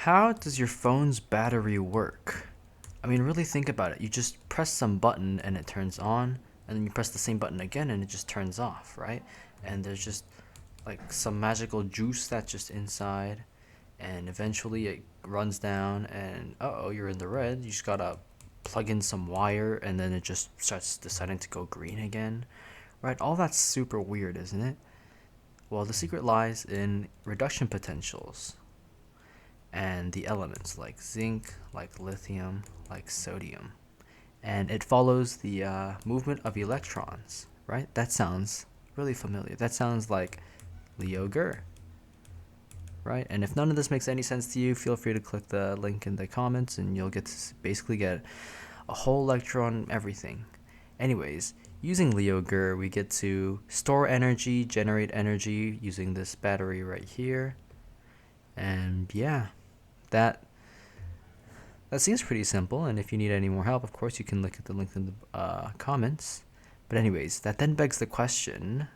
How does your phone's battery work? I mean, really think about it. You just press some button and it turns on, and then you press the same button again and it just turns off, right? And there's just like some magical juice that's just inside, and eventually it runs down, and oh, you're in the red. You just gotta plug in some wire, and then it just starts deciding to go green again, right? All that's super weird, isn't it? Well, the secret lies in reduction potentials and the elements like zinc, like lithium, like sodium. And it follows the movement of electrons, right? That sounds really familiar. That sounds like Leo Gur, right? And if none of this makes any sense to you, feel free to click the link in the comments and you'll get to basically get a whole lecture on everything. Anyways, using Leo Gur, we get to store energy, generate energy using this battery right here. And yeah, that that seems pretty simple, and if you need any more help, of course, you can look at the link in the comments. But anyways, that then begs the question,